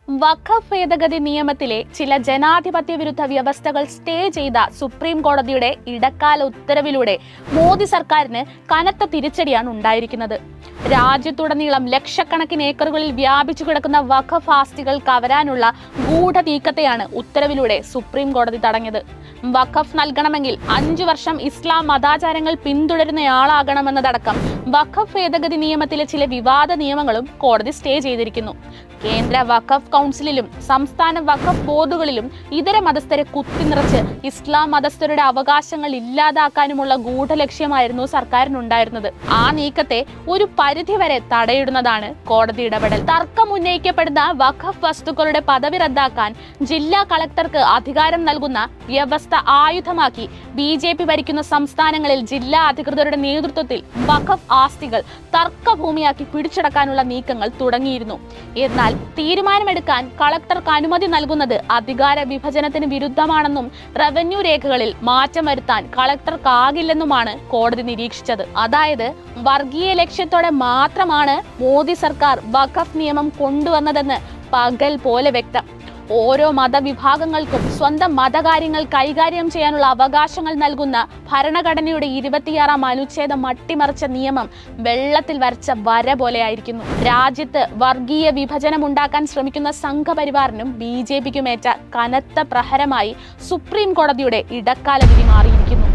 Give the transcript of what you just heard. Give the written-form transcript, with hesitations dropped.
വഖഫ് ഭേദഗതി നിയമത്തിലെ ചില ജനാധിപത്യ വിരുദ്ധ വ്യവസ്ഥകൾ സ്റ്റേ ചെയ്ത സുപ്രീം കോടതിയുടെ ഇടക്കാല ഉത്തരവിലൂടെ മോദി സർക്കാരിന് കനത്ത തിരിച്ചടിയാണ് ഉണ്ടായിരിക്കുന്നത്. രാജ്യത്തുടനീളം ലക്ഷക്കണക്കിന് ഏക്കറുകളിൽ വ്യാപിച്ചു കിടക്കുന്ന വഖഫ് ആസ്തികൾ കവരാനുള്ള ഗൂഢനീക്കത്തെയാണ് ഉത്തരവിലൂടെ സുപ്രീം കോടതി തടഞ്ഞത്. വഖഫ് നൽകണമെങ്കിൽ 5 വർഷം ഇസ്ലാം മതാചാരങ്ങൾ പിന്തുടരുന്നയാളാകണമെന്നതടക്കം വഖഫ് ഭേദഗതി നിയമത്തിലെ ചില വിവാദ നിയമങ്ങളും കോടതി സ്റ്റേ ചെയ്തിരിക്കുന്നു. കേന്ദ്ര വഖഫ് കൗൺസിലിലും സംസ്ഥാന വഖഫ് ബോർഡുകളിലും ഇതര മതസ്ഥരെ കുത്തിനിറച്ച് ഇസ്ലാം മതസ്ഥരുടെ അവകാശങ്ങൾ ഇല്ലാതാക്കാനുമുള്ള ഗൂഢലക്ഷ്യമായിരുന്നു സർക്കാരിനുണ്ടായിരുന്നത്. ആ നീക്കത്തെ ഒരു പരിധിവരെ തടയിടുന്നതാണ് കോടതി ഇടപെടൽ. തർക്കം ഉന്നയിക്കപ്പെടുന്ന വഖഫ് വസ്തുക്കളുടെ പദവി റദ്ദാക്കാൻ ജില്ലാ കളക്ടർക്ക് അധികാരം നൽകുന്ന വ്യവസ്ഥ ആയുധമാക്കി BJP ഭരിക്കുന്ന സംസ്ഥാനങ്ങളിൽ ജില്ലാ അധികൃതരുടെ നേതൃത്വത്തിൽ വഖഫ് ആസ്തികൾ തർക്കഭൂമിയാക്കി പിടിച്ചടക്കാനുള്ള നീക്കങ്ങൾ തുടങ്ങിയിരുന്നു. എന്നാൽ തീരുമാനമെടുക്കാൻ കളക്ടർക്ക് അനുമതി നൽകുന്നത് അധികാര വിഭജനത്തിന് വിരുദ്ധമാണെന്നും റവന്യൂ രേഖകളിൽ മാറ്റം വരുത്താൻ കളക്ടർക്കാകില്ലെന്നുമാണ് കോടതി നിരീക്ഷിച്ചത്. അതായത് വർഗീയ ലക്ഷ്യത്തോടെ മാത്രമാണ് മോദി സർക്കാർ വഖഫ് നിയമം കൊണ്ടുവന്നതെന്ന് പകൽ പോലെ വ്യക്തം. ഓരോ മതവിഭാഗങ്ങൾക്കും സ്വന്തം മതകാര്യങ്ങൾ കൈകാര്യം ചെയ്യാനുള്ള അവകാശങ്ങൾ നൽകുന്ന ഭരണഘടനയുടെ 26-ാം അനുച്ഛേദം അട്ടിമറിച്ച നിയമം വെള്ളത്തിൽ വരച്ച വര പോലെയായിരിക്കുന്നു. രാജ്യത്ത് വർഗീയ വിഭജനം ഉണ്ടാക്കാൻ ശ്രമിക്കുന്ന സംഘപരിവാറിനും BJPക്കുമേറ്റ കനത്ത പ്രഹരമായി സുപ്രീം കോടതിയുടെ ഇടക്കാല വിധി മാറിയിരിക്കുന്നു.